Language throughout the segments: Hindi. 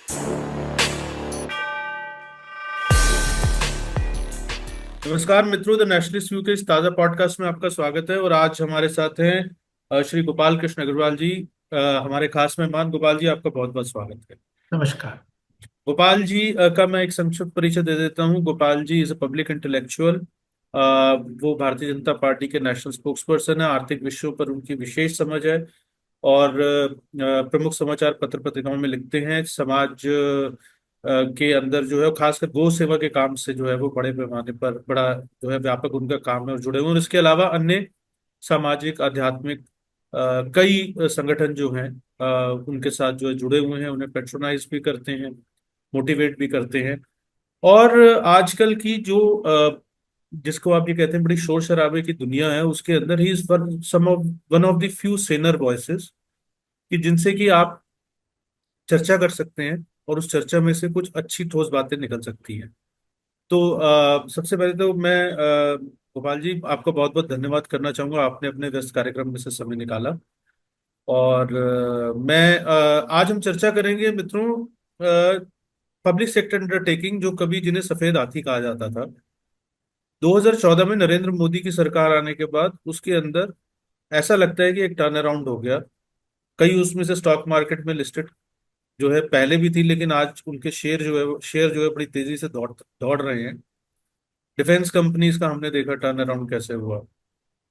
नमस्कार मित्रों, द नेशनलिस्ट व्यू के इस ताज़ा पॉडकास्ट में आपका स्वागत है। और आज हमारे साथ हैं श्री गोपाल कृष्ण अग्रवाल जी, हमारे खास मेहमान। गोपाल जी, आपका बहुत बहुत स्वागत है। नमस्कार। गोपाल जी का मैं एक संक्षिप्त परिचय दे देता हूँ। Gopal ji is a public intellectual. वो भारतीय जनता पार्टी के नेशनल स्पोक्सपर्सन है। आर्थिक विषयों पर उनकी विशेष समझ है और प्रमुख समाचार पत्र पत्रिकाओं में लिखते हैं। समाज के अंदर जो है, खासकर गौ सेवा के काम से जो है वो बड़े पैमाने पर बड़ा जो है व्यापक उनका काम है और जुड़े हुए हैं। और इसके अलावा अन्य सामाजिक आध्यात्मिक कई संगठन जो हैं उनके साथ जो है जुड़े हुए हैं, उन्हें पेट्रोनाइज भी करते हैं, मोटिवेट भी करते हैं। और आजकल की जो जिसको आप ये कहते हैं बड़ी शोर शराबे की दुनिया है, उसके अंदर ही is one of the few saner voices कि जिनसे कि आप चर्चा कर सकते हैं और उस चर्चा में से कुछ अच्छी ठोस बातें निकल सकती हैं। तो सबसे पहले तो मैं गोपाल जी आपका बहुत बहुत धन्यवाद करना चाहूंगा। आपने अपने व्यस्त कार्यक्रम में से समय निकाला। और आज हम चर्चा करेंगे मित्रों, पब्लिक सेक्टर अंडरटेकिंग जो कभी जिन्हें सफेद हाथी कहा जाता था। 2014 में नरेंद्र मोदी की सरकार आने के बाद उसके अंदर ऐसा लगता है कि एक टर्न अराउंड हो गया। कई उसमें से स्टॉक मार्केट में लिस्टेड जो है पहले भी थी, लेकिन आज उनके शेयर जो है बड़ी तेजी से दौड़ दौड़ रहे हैं। डिफेंस कंपनीज का हमने देखा टर्न अराउंड कैसे हुआ।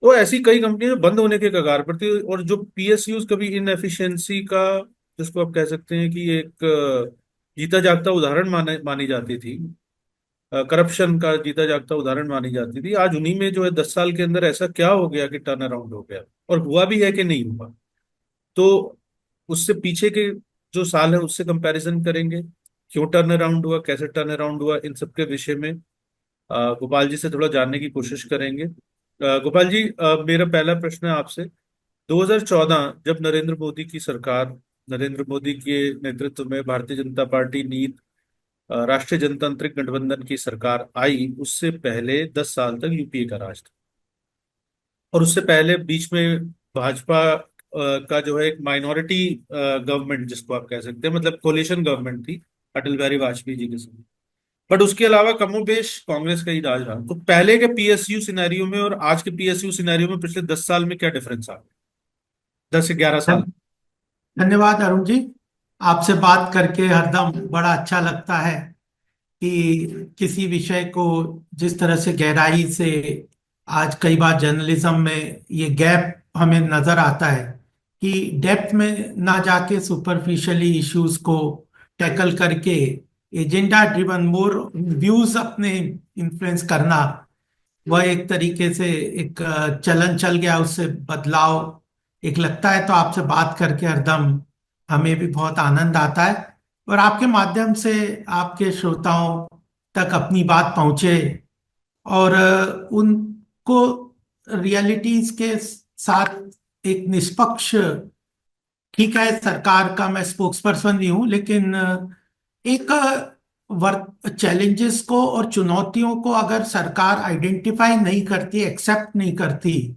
तो ऐसी कई कंपनियां बंद होने के कगार पर थी। और जो पीएसयूज कभी इनएफिशिएंसी का, जिसको आप कह सकते हैं कि एक जीता जागता उदाहरण मानी जाती थी, करप्शन का जीता जागता उदाहरण मानी जाती थी, आज उन्हीं में जो है 10 साल के अंदर ऐसा क्या हो गया कि टर्न अराउंड हो गया। और हुआ भी है कि नहीं हुआ। तो उससे पीछे के जो साल है उससे कंपैरिजन करेंगे, क्यों टर्न अराउंड हुआ, कैसे टर्न अराउंड हुआ, इन सब के विषय में गोपाल जी से थोड़ा जानने की कोशिश करेंगे। गोपाल जी, मेरा पहला प्रश्न है आपसे। 2014 जब नरेंद्र मोदी के नेतृत्व में भारतीय जनता पार्टी नीत राष्ट्रीय जनतांत्रिक गठबंधन की सरकार आई, उससे पहले 10 साल तक यूपीए का राज था। और उससे पहले बीच में भाजपा का जो है एक माइनॉरिटी गवर्नमेंट जिसको आप कह सकते हैं, मतलब कोलिशन गवर्नमेंट थी अटल बिहारी वाजपेयी जी के समय। बट उसके अलावा कमोबेश कांग्रेस का ही राज रहा। तो पहले के पीएसयू सिनेरियो में और आज के पीएसयू सिनेरियो में पिछले 10 साल में क्या डिफरेंस आ गया, 10 से 11 साल? धन- धन्यवाद अरुण जी। आपसे बात करके हरदम बड़ा अच्छा लगता है कि किसी विषय को जिस तरह से गहराई से आज कई बार जर्नलिज्म में ये गैप हमें नजर आता है कि डेप्थ में ना जाके सुपरफिशियली इश्यूज को टैकल करके एजेंडा ड्रिवन मोर व्यूज अपने इन्फ्लुएंस करना, वह एक तरीके से एक चलन चल गया, उससे बदलाव एक लगता है। तो आपसे बात करके हरदम हमें भी बहुत आनंद आता है और आपके माध्यम से आपके श्रोताओं तक अपनी बात पहुंचे और उनको रियलिटीज के साथ एक निष्पक्ष, ठीक है सरकार का मैं स्पोक्स पर्सन भी हूं, लेकिन एक वर्क चैलेंजेस को और चुनौतियों को अगर सरकार आइडेंटिफाई नहीं करती, एक्सेप्ट नहीं करती,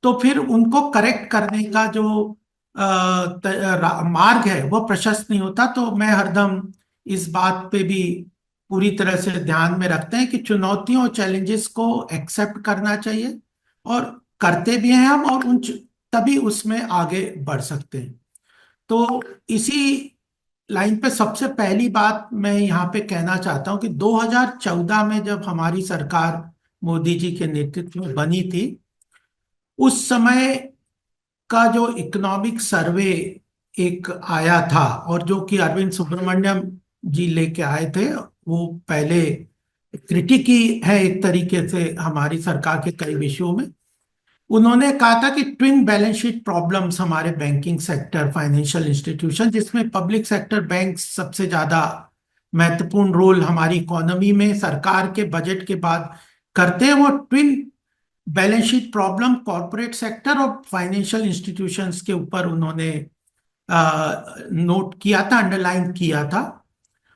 तो फिर उनको करेक्ट करने का जो मार्ग है वो प्रशस्त नहीं होता। तो मैं हरदम इस बात पे भी पूरी तरह से ध्यान में रखते हैं कि चुनौतियों और चैलेंजेस को एक्सेप्ट करना चाहिए और करते भी हैं हम, और तभी उसमें आगे बढ़ सकते हैं। तो इसी लाइन पे सबसे पहली बात मैं यहाँ पे कहना चाहता हूँ कि 2014 में जब हमारी सरकार मोदी जी के नेतृत्व में बनी थी, उस समय का जो इकोनॉमिक सर्वे एक आया था और जो कि अरविंद सुब्रमण्यम जी लेके आए थे, वो पहले क्रिटिक ही है एक तरीके से हमारी सरकार के कई विषयों में। उन्होंने कहा था कि ट्विन बैलेंस शीट प्रॉब्लम्स हमारे बैंकिंग सेक्टर, फाइनेंशियल इंस्टीट्यूशन, जिसमें पब्लिक सेक्टर बैंक सबसे ज्यादा महत्वपूर्ण रोल हमारी इकोनॉमी में सरकार के बजट के बाद करते हैं, वो twin balance sheet problem corporate sector और फाइनेंशियल इंस्टीट्यूशंस के ऊपर उन्होंने नोट किया था, अंडरलाइन किया था।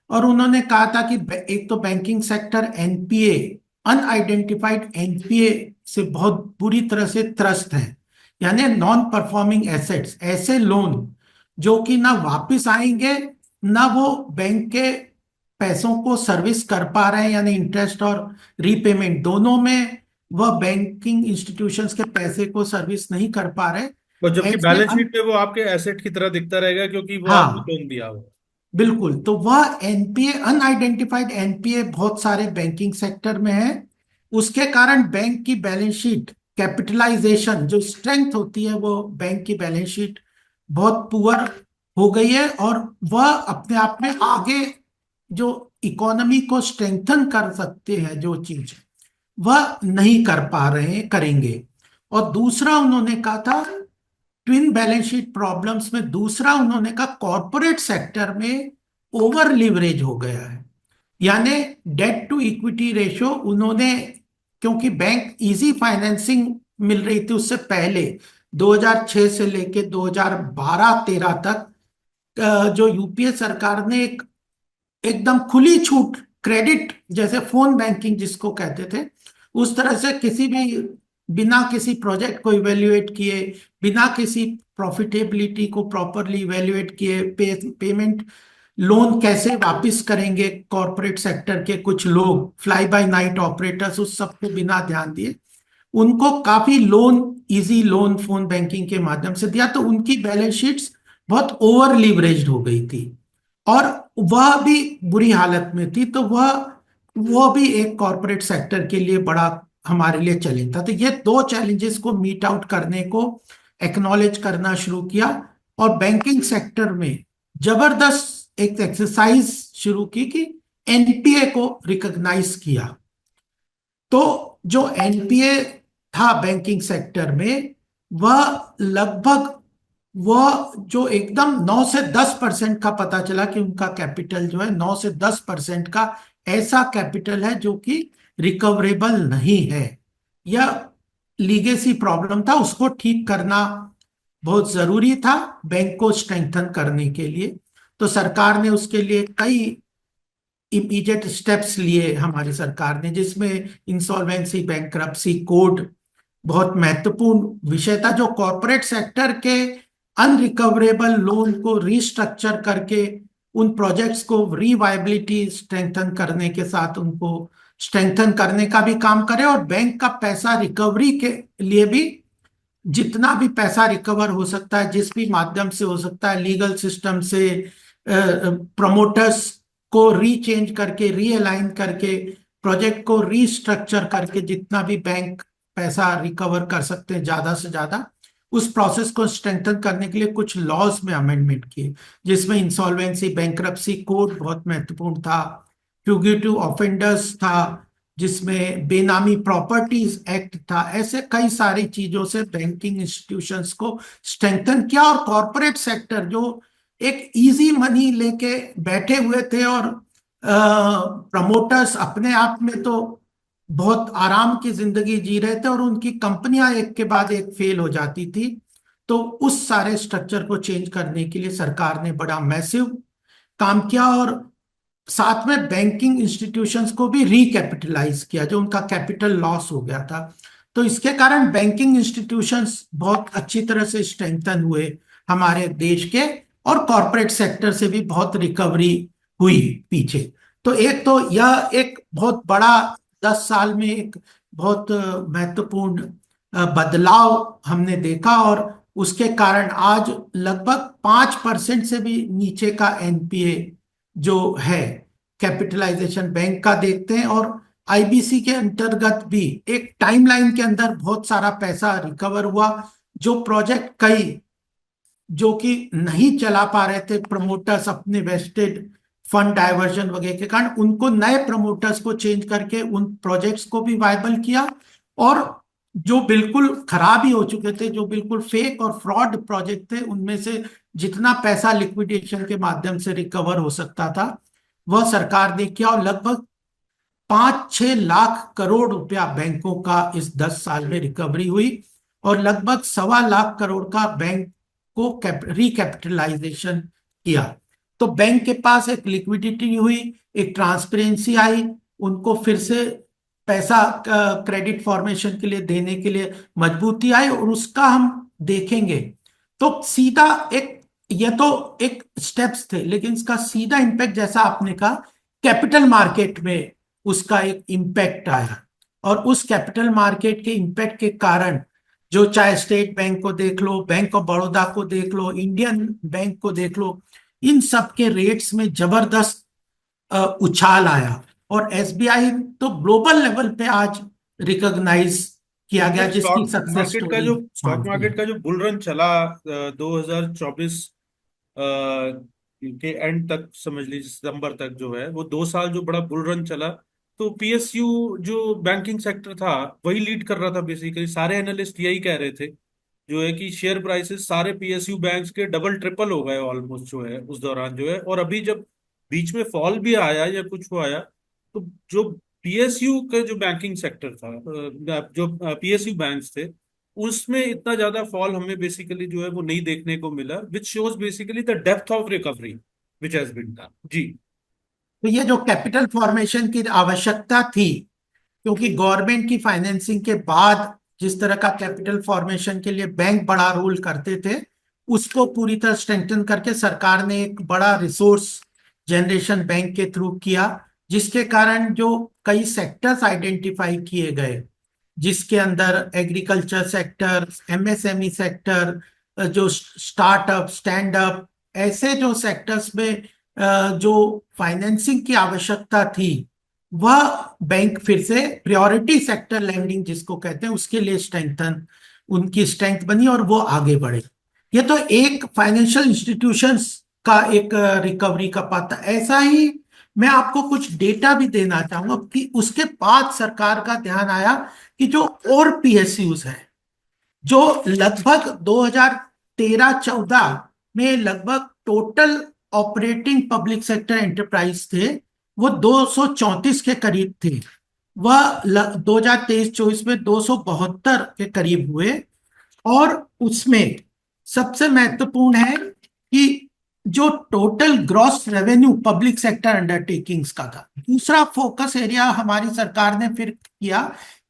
और उन्होंने कहा था कि एक तो banking sector NPA, unidentified NPA से बहुत बुरी तरह से त्रस्त है। यानी नॉन परफॉर्मिंग एसेट्स, ऐसे लोन जो कि ना वापस आएंगे ना वो बैंक के पैसों को सर्विस कर पा रहे हैं, यानी इंटरेस्ट और रीपेमेंट दोनों में वह बैंकिंग इंस्टीट्यूशंस के पैसे को सर्विस नहीं कर पा रहे। और जबकि ऐसे बैलेंस शीट पे वो आपके एसेट की तरह दिखता रहेगा, क्योंकि वो आपने हाँ, लोन दिया हो। बिल्कुल। तो वह एनपीए, अनआइडेंटिफाइड एनपीए, बहुत सारे बैंकिंग सेक्टर में है। उसके कारण बैंक की बैलेंस शीट कैपिटलाइजेशन जो स्ट्रेंथ होती है, वो बैंक की बैलेंस शीट बहुत पुअर हो गई है। और वह अपने आप में आगे जो इकोनॉमी को स्ट्रेंथन कर सकते हैं जो चीज, वह नहीं कर पा रहे हैं, करेंगे। और दूसरा उन्होंने कहा था ट्विन बैलेंस शीट प्रॉब्लम्स में, दूसरा उन्होंने कहा कॉरपोरेट सेक्टर में ओवर लिवरेज हो गया है। यानी डेट टू इक्विटी रेशियो उन्होंने, क्योंकि बैंक इजी फाइनेंसिंग मिल रही थी उससे पहले, 2006 से लेके 2012-13 तक, जो यूपीए सरकार ने एक एकदम खुली छूट, क्रेडिट जैसे फोन बैंकिंग जिसको कहते थे, उस तरह से किसी भी, बिना किसी प्रोजेक्ट को इवेल्युएट किए, बिना किसी प्रॉफिटेबिलिटी को प्रॉपरली इवेल्युएट किए, पेमेंट, लोन कैसे वापस करेंगे कॉरपोरेट सेक्टर के कुछ लोग, फ्लाई बाय नाइट ऑपरेटर्स, उस सब को बिना ध्यान दिए उनको काफी loan, easy loan phone banking के माध्यम से दिया, तो उनकी बैलेंस शीट्स बहुत ओवर लीवरेज्ड हो गई थी। और वह भी बुरी हालत में थी। तो वह भी एक कॉरपोरेट सेक्टर के लिए बड़ा हमारे लिए चैलेंज था। तो ये दो चैलेंजेस को मीट आउट करने को एक्नॉलेज करना शुरू किया, और बैंकिंग सेक्टर में जबरदस्त एक एक्सरसाइज शुरू की कि एनपीए को रिकॉग्नाइज किया। तो जो एनपीए था बैंकिंग सेक्टर में, वह लगभग, वह जो एकदम 9 से 10% का पता चला कि उनका कैपिटल जो है 9 से 10% का ऐसा कैपिटल है जो कि रिकवरेबल नहीं है। यह लीगेसी प्रॉब्लम था, उसको ठीक करना बहुत जरूरी था बैंक को स्ट्रेंथन करने के लिए। तो सरकार ने उसके लिए कई इमीडिएट स्टेप्स लिए हमारी सरकार ने, जिसमें इंसॉल्वेंसी बैंक्रप्सी कोड बहुत महत्वपूर्ण विषय था, जो कॉरपोरेट सेक्टर के अनरिकवरेबल लोन को रीस्ट्रक्चर करके उन प्रोजेक्ट्स को रीवाइबिलिटी स्ट्रेंथन करने के साथ उनको स्ट्रेंथन करने का भी काम करे, और बैंक का पैसा रिकवरी के लिए भी जितना भी पैसा रिकवर हो सकता है, जिस भी माध्यम से हो सकता है, लीगल सिस्टम से, प्रमोटर्स को रीचेंज करके, रीअलाइन करके, प्रोजेक्ट को रीस्ट्रक्चर करके, जितना भी बैंक पैसा रिकवर कर सकते हैं ज्यादा से ज्यादा, उस प्रोसेस को स्ट्रेंथन करने के लिए कुछ लॉज में अमेंडमेंट किए, जिसमें इंसॉल्वेंसी बैंक्रप्सी कोड बहुत महत्वपूर्ण था, फ्यूगिटिव ऑफेंडर्स था, जिसमें बेनामी प्रॉपर्टीज एक्ट था। ऐसे कई सारी चीजों से बैंकिंग इंस्टीट्यूशंस को स्ट्रेंथन किया, और कॉरपोरेट सेक्टर जो एक इजी मनी लेके बैठे हुए थे, और प्रमोटर्स अपने आप में तो बहुत आराम की जिंदगी जी रहे थे, और उनकी कंपनियां एक के बाद एक फेल हो जाती थी। तो उस सारे स्ट्रक्चर को चेंज करने के लिए सरकार ने बड़ा मैसिव काम किया, और साथ में बैंकिंग इंस्टीट्यूशंस को भी रिकैपिटलाइज किया जो उनका कैपिटल लॉस हो गया था। तो इसके कारण बैंकिंग इंस्टीट्यूशंस बहुत अच्छी तरह से स्ट्रेंथन हुए हमारे देश के, और कॉरपोरेट सेक्टर से भी बहुत रिकवरी हुई पीछे। तो एक तो यह एक बहुत बड़ा 10 साल में एक बहुत महत्वपूर्ण बदलाव हमने देखा, और उसके कारण आज लगभग 5% से भी नीचे का एनपीए जो है कैपिटलाइजेशन बैंक का देखते हैं। और आईबीसी के अंतर्गत भी एक टाइमलाइन के अंदर बहुत सारा पैसा रिकवर हुआ। जो प्रोजेक्ट कई जो कि नहीं चला पा रहे थे, प्रमोटर्स अपने वेस्टेड फंड डाइवर्जन वगैरह के कारण, उनको नए प्रमोटर्स को चेंज करके उन प्रोजेक्ट्स को भी वायबल किया। और जो बिल्कुल खराब ही हो चुके थे, जो बिल्कुल फेक और फ्रॉड प्रोजेक्ट थे, उनमें से जितना पैसा लिक्विडेशन के माध्यम से रिकवर हो सकता था, वह सरकार ने किया। और लगभग 5-6 लाख करोड़ रुपया बैंकों का इस 10 साल में रिकवरी हुई, और लगभग 1.25 लाख करोड़ का बैंक को रिकैपिटलाइजेशन किया। तो बैंक के पास एक लिक्विडिटी हुई, एक ट्रांसपेरेंसी आई, उनको फिर से पैसा क्रेडिट फॉर्मेशन के लिए देने के लिए मजबूती आई, और उसका हम देखेंगे तो सीधा एक ये तो एक स्टेप्स थे, लेकिन इसका सीधा इम्पैक्ट जैसा आपने कहा, कैपिटल मार्केट में उसका एक इम्पैक्ट आया। और उस कैपिटल मार्केट के इम्पैक्ट के कारण जो, चाहे स्टेट बैंक को देख लो, बैंक ऑफ बड़ौदा को देख लो, इंडियन बैंक को देख लो, इन सब के रेट्स में जबरदस्त उछाल आया। और एसबीआई तो ग्लोबल लेवल पे आज रिकॉग्नाइज किया गया, इनफैक्ट जिसकी स्टॉक सक्सेस मार्केट का स्टोरी जो स्टॉक मानती मार्केट है। का जो बुल रन चला 2024 के एंड तक, समझ लीजिए सितंबर तक जो है, वो 2 साल जो बड़ा बुल रन चला, तो पीएसयू जो बैंकिंग सेक्टर था वही लीड कर रहा था। बेसिकली सारे एनालिस्ट यही कह रहे थे जो है कि शेयर प्राइसेस सारे पीएसयू बैंक्स के डबल ट्रिपल हो गए ऑलमोस्ट जो है उस दौरान जो है। और अभी जब बीच में फॉल भी आया या कुछ वो आया, तो जो पीएसयू के जो बैंकिंग सेक्टर था, जो पीएसयू बैंक्स थे, उसमें इतना ज्यादा फॉल हमें बेसिकली जो है वो नहीं देखने को मिला, which shows basically the depth of recovery which has been done. जी। तो ये जो कैपिटल फॉर्मेशन की आवश्यकता थी, क्योंकि गवर्नमेंट की फाइनेंसिंग के बाद जिस तरह का कैपिटल फॉर्मेशन के लिए बैंक बड़ा रोल करते थे, उसको पूरी तरह स्ट्रेंथन करके सरकार ने एक बड़ा रिसोर्स जनरेशन बैंक के थ्रू किया, जिसके कारण जो कई सेक्टर्स आइडेंटिफाई किए गए, जिसके अंदर एग्रीकल्चर सेक्टर, एमएसएमई सेक्टर, जो स्टार्टअप, स्टैंड अप, ऐसे जो सेक्टर्स में जो फाइनेंसिंग की आवश्यकता थी, वह बैंक फिर से प्रायोरिटी सेक्टर लेंडिंग जिसको कहते हैं उसके लिए स्ट्रेंथन, उनकी स्ट्रेंथ बनी और वो आगे बढ़े। ये तो एक फाइनेंशियल इंस्टीट्यूशंस का एक रिकवरी का पाता। ऐसा ही मैं आपको कुछ डेटा भी देना चाहूंगा कि उसके बाद सरकार का ध्यान आया कि जो और पीएसयूज है, जो लगभग 2013-14 में लगभग total operating public sector enterprise थे, वो 234 के करीब थे। वह 2023-24 में 272 के करीब हुए। और उसमें सबसे महत्वपूर्ण है कि जो total gross revenue public sector undertakings का था, दूसरा फोकस एरिया हमारी सरकार ने फिर किया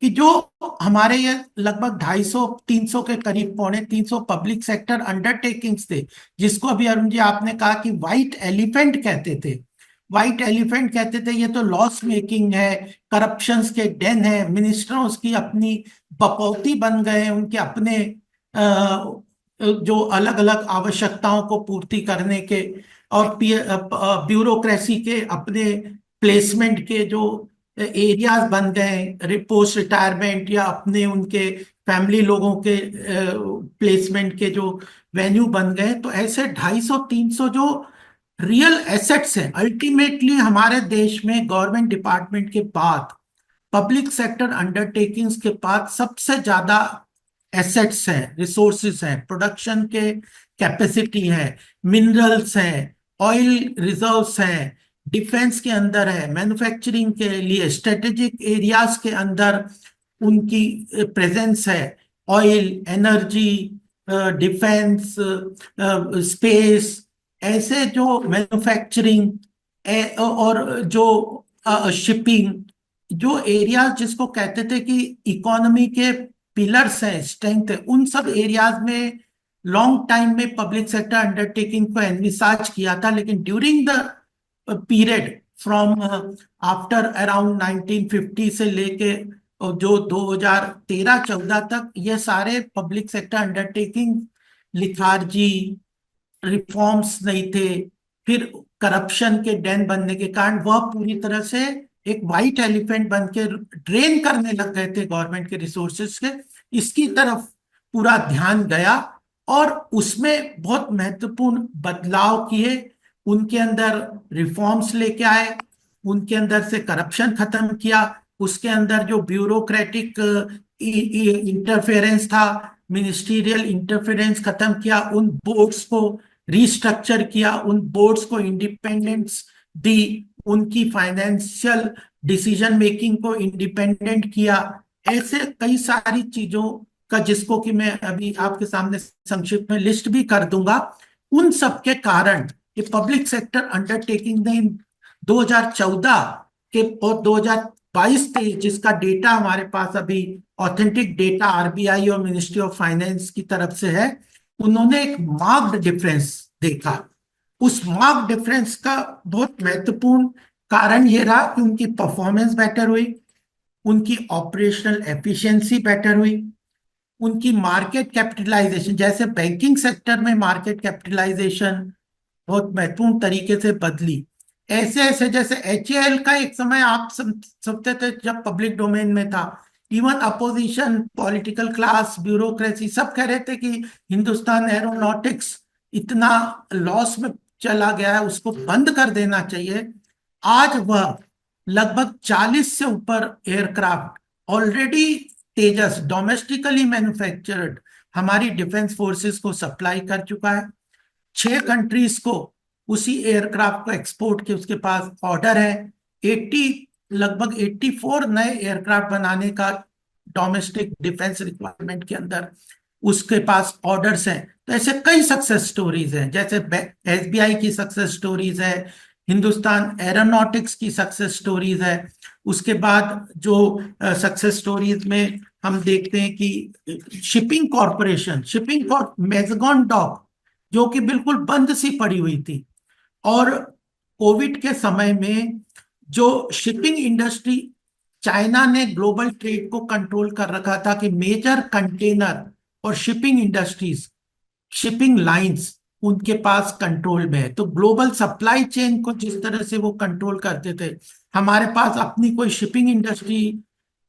कि जो हमारे ये लगभग 250-300 के करीब, 250 पब्लिक सेक्टर अंडरटेकिंग्स थे, जिसको अभी अरुण जी आपने कहा कि व्हाइट एलिफेंट कहते थे। व्हाइट एलिफेंट कहते थे, ये तो लॉस मेकिंग है, करप्शंस के डेन है, मिनिस्टरों की अपनी बपौती बन गए हैं, उनके अपने जो अलग अलग आवश्यकताओं को पूर्ति करने के, और ब्यूरोक्रेसी के अपने प्लेसमेंट के जो एरियाज बन गए, पोस्ट रिटायरमेंट या अपने उनके फैमिली लोगों के प्लेसमेंट के जो वेन्यू बन गए। तो ऐसे 250-300 जो रियल एसेट्स हैं, अल्टीमेटली हमारे देश में गवर्नमेंट डिपार्टमेंट के बाद, पब्लिक सेक्टर अंडरटेकिंग्स के बाद सबसे ज्यादा एसेट्स हैं, रिसोर्सेज हैं, प्रोडक्शन के कैपेसिटी है, मिनरल्स हैं, ऑयल रिजर्व्स हैं, डिफेंस के अंदर है, मैन्युफैक्चरिंग के लिए स्ट्रेटेजिक एरियाज के अंदर उनकी प्रेजेंस है, ऑयल, एनर्जी, डिफेंस, स्पेस, ऐसे जो मैन्युफैक्चरिंग और जो शिपिंग, जो एरियाज जिसको कहते थे कि इकोनॉमी के पिलर्स हैं, स्ट्रेंथ है, उन सब एरियाज में लॉन्ग टाइम में पब्लिक सेक्टर अंडरटेकिंग को एनविसाज किया था। लेकिन during the period from after around 1950 से लेके जो 2013-14 तक, ये सारे public sector undertaking lethargy, reforms नहीं थे, फिर करप्शन के डेन बनने के कारण वह पूरी तरह से एक वाइट एलिफेंट बन के ड्रेन करने लग गए थे गवर्नमेंट के रिसोर्सेज के। इसकी तरफ पूरा ध्यान गया और उसमें बहुत महत्वपूर्ण बदलाव किए, उनके अंदर रिफॉर्म्स लेके आए, उनके अंदर से करप्शन खत्म किया, उसके अंदर जो ब्यूरोक्रेटिक इंटरफेरेंस था, मिनिस्ट्रियल इंटरफेरेंस खत्म किया, उन बोर्ड्स को रिस्ट्रक्चर किया, उन बोर्ड्स को इंडिपेंडेंस दी, उनकी फाइनेंशियल डिसीजन मेकिंग को इंडिपेंडेंट किया। ऐसे कई सारी चीजों का, जिसको कि मैं अभी आपके सामने संक्षिप्त में लिस्ट भी कर दूंगा, उन सब के कारण ये पब्लिक सेक्टर अंडरटेकिंग ने 2014 के और 2022-23 जिसका डेटा हमारे पास अभी ऑथेंटिक डेटा आरबीआई और मिनिस्ट्री ऑफ फाइनेंस की तरफ से है, उन्होंने एक मार्क्ड डिफरेंस देखा। उस मार्क डिफरेंस का बहुत महत्वपूर्ण कारण ये रहा कि उनकी परफॉर्मेंस बेटर हुई, उनकी ऑपरेशनल एफिशिएंसी बेटर हुई, उनकी मार्केट कैपिटलाइजेशन, जैसे बैंकिंग सेक्टर में मार्केट कैपिटलाइजेशन बहुत महत्वपूर्ण तरीके से बदली। ऐसे ऐसे जैसे HAL का एक समय आप समझते थे जब पब्लिक डोमेन में था, even opposition, political class, bureaucracy सब कह रहे थे कि हिंदुस्तान एरोनॉटिक्स इतना लॉस में चला गया है, उसको बंद कर देना चाहिए। आज वह लगभग 40 से ऊपर एयरक्राफ्ट ऑलरेडी तेजस डोमेस्टिकली मैन्युफैक्चर्ड हमारी डिफेंस फोर्सेस को सप्लाई कर चुका है। 6 कंट्रीज को उसी एयरक्राफ्ट को एक्सपोर्ट के उसके पास ऑर्डर है। 80, लगभग 84 नए एयरक्राफ्ट बनाने का डोमेस्टिक डिफेंस रिक्वायरमेंट के अंदर उसके पास ऑर्डर्स हैं। तो ऐसे कई सक्सेस स्टोरीज हैं, जैसे SBI की सक्सेस स्टोरीज है, हिंदुस्तान एरोनॉटिक्स की सक्सेस स्टोरीज है। उसके बाद जो सक्सेस स्टोरीज में हम देखते हैं कि शिपिंग कॉरपोरेशन, मैजगॉन डॉक जो कि बिल्कुल बंद सी पड़ी हुई थी, और कोविड के समय में जो शिपिंग इंडस्ट्री, चाइना ने ग्लोबल ट्रेड को कंट्रोल कर रखा था कि मेजर कंटेनर और शिपिंग इंडस्ट्रीज, शिपिंग लाइंस उनके पास कंट्रोल में है, तो ग्लोबल सप्लाई चेन को जिस तरह से वो कंट्रोल करते थे, हमारे पास अपनी कोई शिपिंग इंडस्ट्री,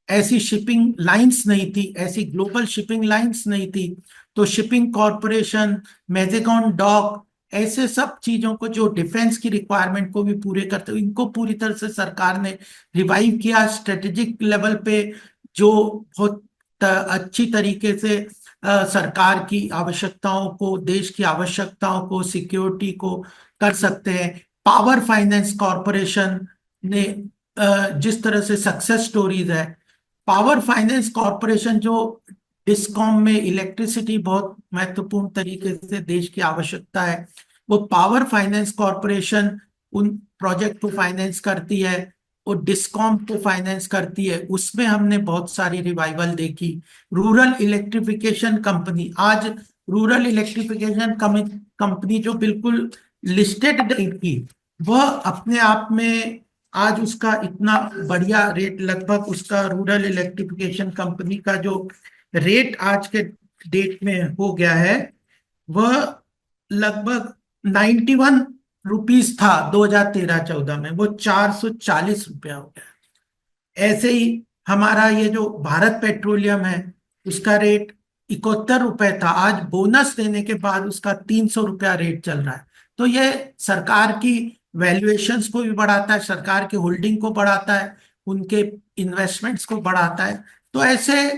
ऐसी शिपिंग लाइंस नहीं थी, ऐसी ग्लोबल शिपिंग लाइंस नहीं थी। तो शिपिंग कॉरपोरेशन, मैजेगॉन डॉक, ऐसे सब चीजों को जो डिफेंस की रिक्वायरमेंट को भी पूरे करते हुए, इनको पूरी तरह से सरकार ने रिवाइव किया स्ट्रेटेजिक लेवल पे, जो बहुत अच्छी तरीके से सरकार की आवश्यकताओं को, देश की आवश्यकताओं को, सिक्योरिटी को कर सकते हैं। पावर फाइनेंस कॉरपोरेशन ने जिस तरह से सक्सेस स्टोरीज है, पावर फाइनेंस कॉरपोरेशन जो डिस्कॉम में इलेक्ट्रिसिटी बहुत महत्वपूर्ण तरीके से देश की आवश्यकता है, वो पावर फाइनेंस कॉरपोरेशन उन प्रोजेक्ट को फाइनेंस करती है, वो डिस्कॉम को फाइनेंस करती है। उसमें हमने बहुत सारी रिवाइवल देखी। रूरल इलेक्ट्रिफिकेशन कंपनी, आज रूरल इलेक्ट्रिफिकेशन कंपनी जो बिल्कुल लिस्टेड नहीं थी, वह अपने आप में आज उसका इतना बढ़िया रेट, लगभग उसका रूरल इलेक्ट्रिफिकेशन कंपनी का जो रेट आज के डेट में हो गया है, वह लगभग 91 रुपीज था 2013-14 में, वो 440 रुपया हो गया। ऐसे ही हमारा ये जो भारत पेट्रोलियम है, उसका रेट 71 रुपए था, आज बोनस देने के बाद उसका 300 रुपया रेट चल रहा है। तो ये सरकार की वैल्यूएशंस को भी बढ़ाता है, सरकार की होल्डिंग को बढ़ाता है, उनके इन्वेस्टमेंट्स को बढ़ाता है। तो ऐसे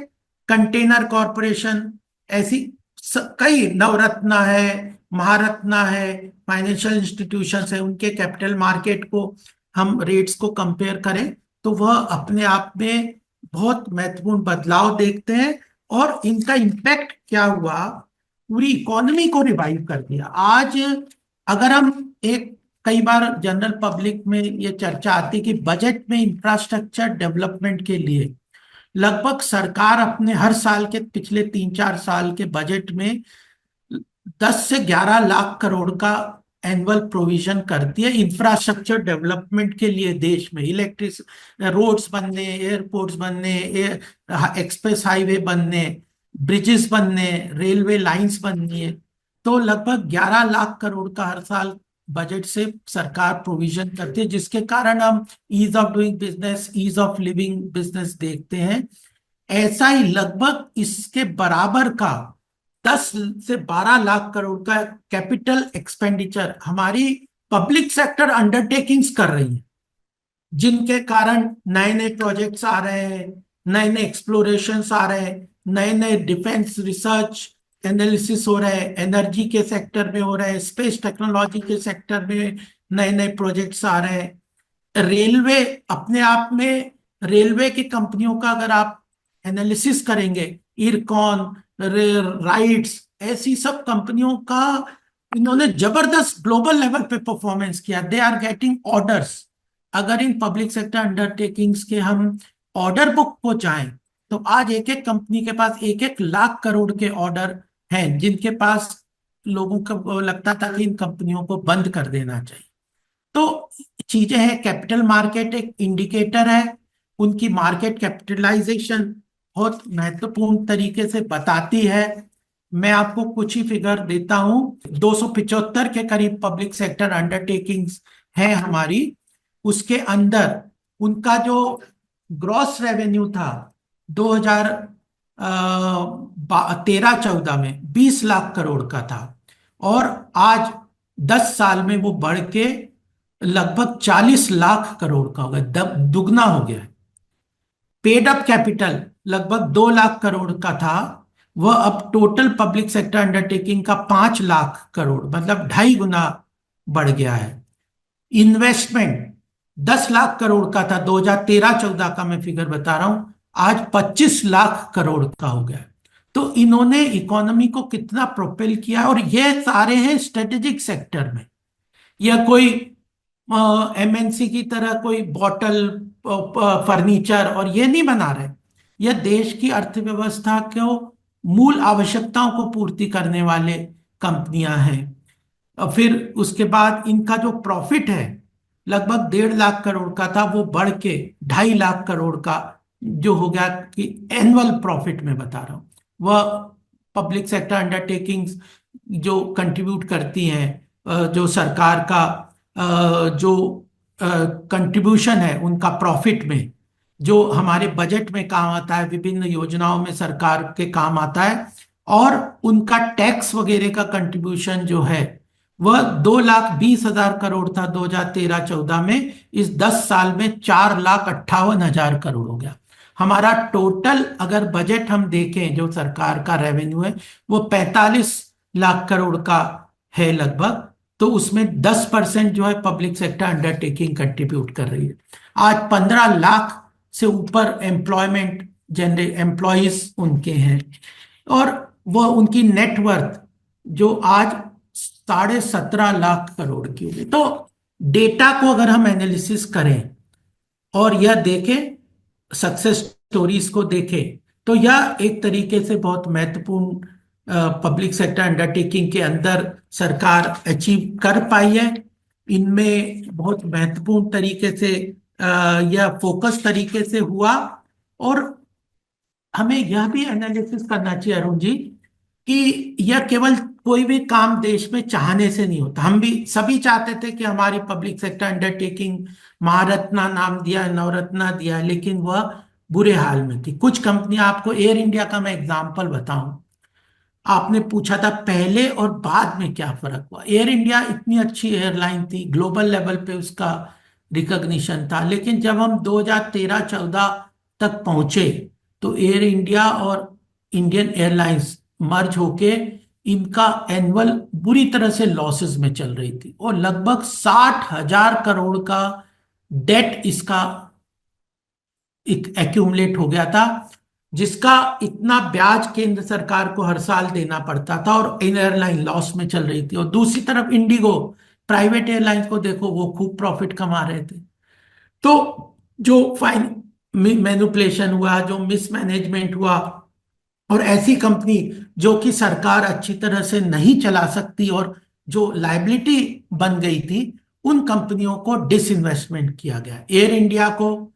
कंटेनर कॉरपोरेशन, ऐसी कई, नवरत्ना है, महारत्ना है, फाइनेंशियल इंस्टीट्यूशंस है, उनके कैपिटल मार्केट को हम रेट्स को कंपेयर करें तो वह अपने आप में बहुत महत्वपूर्ण बदलाव देखते हैं। और इनका इम्पैक्ट क्या हुआ, पूरी इकोनॉमी को रिवाइव कर दिया। आज अगर हम एक, कई बार जनरल पब्लिक में ये चर्चा आती है कि बजट में इंफ्रास्ट्रक्चर डेवलपमेंट के लिए लगभग सरकार अपने हर साल के पिछले 3-4 साल के बजट में 10 से 11 लाख करोड़ का एनुअल प्रोविजन करती है इंफ्रास्ट्रक्चर डेवलपमेंट के लिए। देश में इलेक्ट्रिक रोड्स बनने, एयरपोर्ट्स बनने, एक्सप्रेस हाईवे बनने, ब्रिजेस बनने, रेलवे लाइंस बननी है। तो लगभग 11 लाख करोड़ का हर साल बजट से सरकार प्रोविजन करती है, जिसके कारण हम ease of doing business, ease of living business देखते हैं। ऐसा ही लगभग इसके बराबर का 10 से 12 लाख करोड़ का कैपिटल एक्सपेंडिचर हमारी पब्लिक सेक्टर अंडरटेकिंग्स कर रही है, जिनके कारण नए नए प्रोजेक्ट्स आ रहे हैं, नए नए एक्सप्लोरेशंस आ रहे हैं, नए नए डिफेंस रिसर्च एनालिसिस हो रहे हैं, एनर्जी के सेक्टर में हो रहे हैं, स्पेस टेक्नोलॉजी के सेक्टर में नए नए प्रोजेक्ट्स आ रहे हैं। रेलवे अपने आप में, रेलवे की कंपनियों का अगर आप एनालिसिस करेंगे, इरकॉन, राइट्स, ऐसी सब कंपनियों का इन्होंने जबरदस्त ग्लोबल लेवल पे परफॉर्मेंस किया। They are getting orders. अगर इन पब्लिक सेक्टर अंडरटेकिंग्स के हम ऑर्डर बुक को जाएं, तो आज एक एक कंपनी के पास 1-1 लाख करोड़ के ऑर्डर हैं, जिनके पास लोगों को लगता था कि इन कंपनियों को बंद कर देना चाहिए। तो चीजें हैं, कैपिटल मार्केट एक इंडिकेटर है, उनकी मार्केट कैपिटलाइजेशन बहुत महत्वपूर्ण तरीके से बताती है। मैं आपको कुछ ही फिगर देता हूं। 275 के करीब पब्लिक सेक्टर अंडरटेकिंग्स है हमारी। उसके अंदर उनका जो ग्रॉस रेवेन्यू था 2013-14 में 20 लाख करोड़ का था, और आज 10 साल में वो बढ़ के लगभग 40 लाख करोड़ का हो गया, दुगना हो गया है। पेड अप कैपिटल लगभग 2 लाख करोड़ का था, वह अब टोटल पब्लिक सेक्टर अंडरटेकिंग का 5 लाख करोड़, मतलब 2.5 गुना बढ़ गया है। इन्वेस्टमेंट 10 लाख करोड़ का था 2013-14 का, मैं फिगर बता रहा हूं, आज 25 लाख करोड़ का हो गया। तो इन्होंने इकोनॉमी को कितना प्रोपेल किया, और ये सारे हैं स्ट्रेटेजिक सेक्टर में। या कोई एमएनसी की तरह कोई बॉटल फर्नीचर और ये नहीं बना रहे। यह देश की अर्थव्यवस्था को मूल आवश्यकताओं को पूर्ति करने वाले कंपनियां हैं। और फिर उसके बाद इनका जो प्रॉफिट है लगभग 1.5 लाख करोड़ का था, वो बढ़ के 2.5 लाख करोड़ का जो हो गया, कि एनुअल प्रॉफिट में बता रहा हूं। वह पब्लिक सेक्टर अंडरटेकिंग्स जो कंट्रीब्यूट करती हैं, जो सरकार का जो कंट्रीब्यूशन है उनका प्रॉफिट में, जो हमारे बजट में काम आता है, विभिन्न योजनाओं में सरकार के काम आता है, और उनका टैक्स वगैरह का कंट्रीब्यूशन जो है वह 2,20,000 करोड़ था 2013-14 में। इस 10 साल में 4,58,000 करोड़ हो गया। हमारा टोटल अगर बजट हम देखें जो सरकार का रेवेन्यू है वो 45 लाख करोड़ का है लगभग। तो उसमें 10% जो है पब्लिक सेक्टर अंडरटेकिंग कंट्रीब्यूट कर रही है। आज 15 लाख से ऊपर एम्प्लॉयज उनके हैं, और वह उनकी नेटवर्थ जो आज 17.5 लाख करोड़ की होगी। तो डेटा को अगर हम एनालिसिस करें और यह देखें, सक्सेस स्टोरीज को देखें, तो यह एक तरीके से बहुत महत्वपूर्ण पब्लिक सेक्टर अंडरटेकिंग के अंदर सरकार अचीव कर पाई है। इनमें बहुत महत्वपूर्ण तरीके से यह फोकस तरीके से हुआ। और हमें यह भी एनालिसिस करना चाहिए अरुण जी कि यह केवल कोई भी काम देश में चाहने से नहीं होता। हम भी सभी चाहते थे कि हमारी पब्लिक सेक्टर अंडरटेकिंग महारत्ना नाम दिया, नवरत्ना दिया, लेकिन वह बुरे हाल में थी। कुछ कंपनियां, आपको एयर इंडिया का मैं एग्जांपल बताऊं, आपने पूछा था पहले और बाद में क्या फर्क हुआ। एयर इंडिया इतनी अच्छी एयरलाइन थी, ग्लोबल लेवल पे उसका रिकॉग्निशन था, लेकिन जब हम 2013-14 तक पहुंचे तो एयर इंडिया और इंडियन एयरलाइंस मर्ज होके इनका एनुअल बुरी तरह से लॉसेस में चल रही थी, और लगभग 60,000 करोड़ का डेट इसका एक्यूमुलेट हो गया था, जिसका इतना ब्याज केंद्र सरकार को हर साल देना पड़ता था, और एयरलाइन लॉस में चल रही थी। और दूसरी तरफ इंडिगो प्राइवेट एयरलाइंस को देखो, वो खूब प्रॉफिट कमा रहे थे। तो जो फाइन मैनिपुलेशन हुआ, जो मिसमैनेजमेंट हुआ, और ऐसी कंपनी जो कि सरकार अच्छी तरह से नहीं चला सकती और जो लायबिलिटी बन गई थी, उन कंपनियों को डिसइन्वेस्टमेंट किया गया। एयर इंडिया को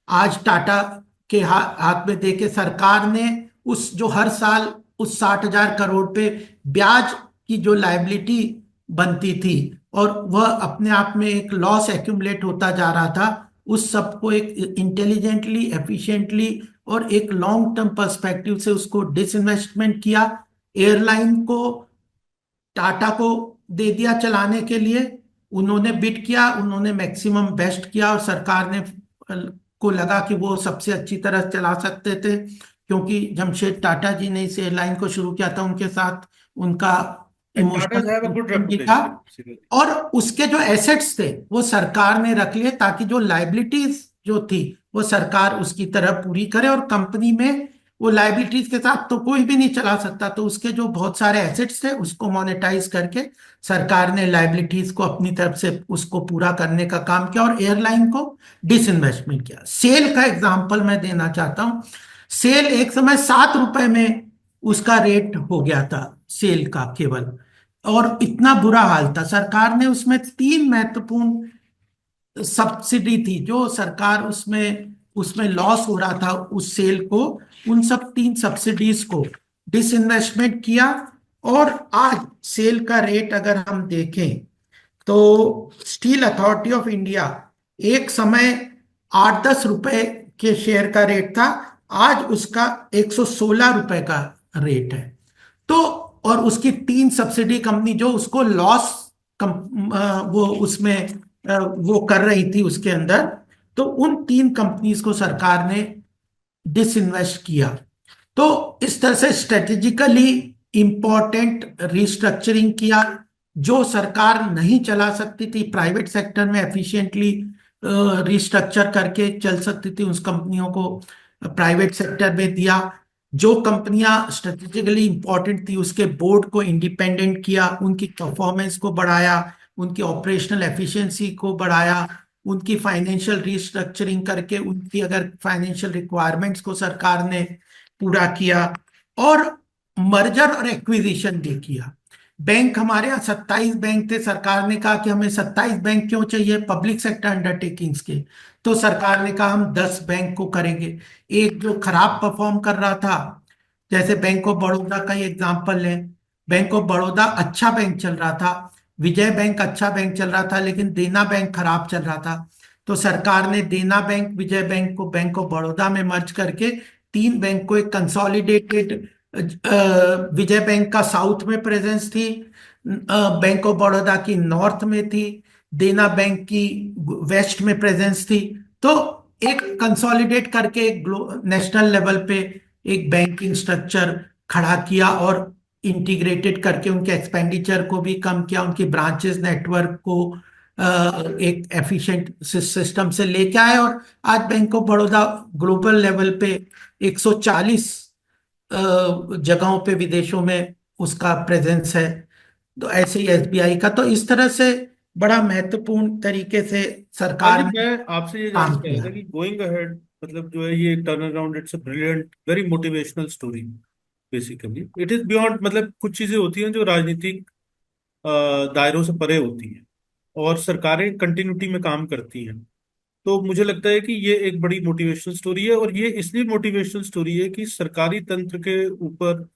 आज टाटा के हाथ में देके सरकार ने उस जो हर साल उस 60,000 करोड़ पे ब्याज की जो लायबिलिटी बनती थी, और वह अपने आप में एक लॉस एक्यूमुलेट होता जा रहा था, उस सबको एक इंटेलिजेंटली, एफिशिएंटली और एक लॉन्ग टर्म पर्सपेक्टिव से उसको डिसइन्वेस्टमेंट किया। एयरलाइन को टाटा को दे दिया चलाने के लिए, उन्होंने बिड किया, उन्होंने मैक्सिमम बेस्ट किया, और सरकार ने को लगा कि वो सबसे अच्छी तरह चला सकते थे, क्योंकि जमशेद टाटा जी ने इस एयरलाइन को शुरू किया था, उनके साथ उनका Tata have a good emotional भी था। रेपुटेशन। और उसके जो एसेट्स थे वो सरकार ने रख लिए, ताकि जो लाइबिलिटीज जो थी वो सरकार उसकी तरह पूरी करे, और कंपनी में वो लाइबिलिटीज के साथ तो कोई भी नहीं चला सकता, तो उसके जो बहुत सारे एसेट्स थे उसको मोनेटाइज करके सरकार ने लाइबिलिटीज को अपनी तरफ से उसको पूरा करने का काम किया, और एयरलाइन को डिसइन्वेस्टमेंट किया। सेल का एग्जांपल मैं देना चाहता हूं। सेल एक समय 7 रुपए में उसका रेट हो गया था, सेल का केवल, और इतना बुरा हाल था, सरकार ने उसमें तीन महत्वपूर्ण सब्सिडी थी जो सरकार उसमें उसमें लॉस हो रहा था उस सेल को, उन सब तीन सब्सिडीज को डिसइन्वेस्टमेंट किया। और आज सेल का रेट अगर हम देखें तो स्टील अथॉरिटी ऑफ इंडिया एक समय 8-10 रुपए के शेयर का रेट था, आज उसका 116 रुपए का रेट है। तो और उसकी तीन सब्सिडी कंपनी जो उसको लॉस वो उसमें वो कर रही थी उसके अंदर, तो उन तीन कंपनीज को सरकार ने डिसइन्वेस्ट किया। तो इस तरह से स्ट्रेटेजिकली इंपॉर्टेंट रिस्ट्रक्चरिंग किया, जो सरकार नहीं चला सकती थी प्राइवेट सेक्टर में एफिशिएंटली रिस्ट्रक्चर करके चल सकती थी, उस कंपनियों को प्राइवेट सेक्टर में दिया। जो कंपनियां स्ट्रेटेजिकली इंपॉर्टेंट थी उसके बोर्ड को इंडिपेंडेंट किया, उनकी परफॉर्मेंस को बढ़ाया, उनकी ऑपरेशनल एफिशिएंसी को बढ़ाया, उनकी फाइनेंशियल रिस्ट्रक्चरिंग करके उनकी अगर फाइनेंशियल रिक्वायरमेंट्स को सरकार ने पूरा किया, और मर्जर और एक्विजिशन भी किया। बैंक, हमारे यहाँ 27 बैंक थे, सरकार ने कहा कि हमें 27 बैंक क्यों चाहिए पब्लिक सेक्टर अंडरटेकिंग्स के, तो सरकार ने कहा हम 10 बैंक को करेंगे। एक जो खराब परफॉर्म कर रहा था, जैसे बैंक ऑफ बड़ौदा का ही एग्जांपल लें, बैंक ऑफ बड़ौदा अच्छा बैंक चल रहा था, विजय बैंक अच्छा बैंक चल रहा था, लेकिन देना बैंक खराब चल रहा था। तो सरकार ने देना बैंक, विजय बैंक को बैंक ऑफ बड़ौदा में मर्ज करके तीन बैंक को एक कंसोलिडेटेड, विजय बैंक का साउथ में प्रेजेंस थी, बैंक ऑफ बड़ौदा की नॉर्थ में थी, देना बैंक की वेस्ट में प्रेजेंस थी। तो एक कंसोलिडेट करके एक नेशनल लेवल पे एक बैंकिंग स्ट्रक्चर खड़ा किया, और इंटीग्रेटेड करके उनके एक्सपेंडिचर को भी कम किया, उनकी ब्रांचेस नेटवर्क को एक एफिशिएंट सिस्टम से लेके आए, और आज bank of Baroda global level पे 140 जगहों पे विदेशों में उसका प्रेजेंस है। तो ऐसे ही एसबीआई का, तो इस तरह से बड़ा महत्वपूर्ण तरीके से हाँ जी, सरकार मैं ने आपसे ये जानना काम चाह रहा किया। था कि गोइंग अहेड मतलब जो है ये turn around, it's a brilliant very motivational story. Basically it is beyond, मतलब कुछ चीजें होती हैं जो राजनीतिक दायरों से परे होती हैं और सरकारें कंटिन्यूटी में काम करती हैं। तो मुझे लगता है कि ये एक बड़ी मोटिवेशनल स्टोरी है, और ये इसलिए मोटिवेशनल स्टोरी है कि सरकारी तंत्र के ऊपर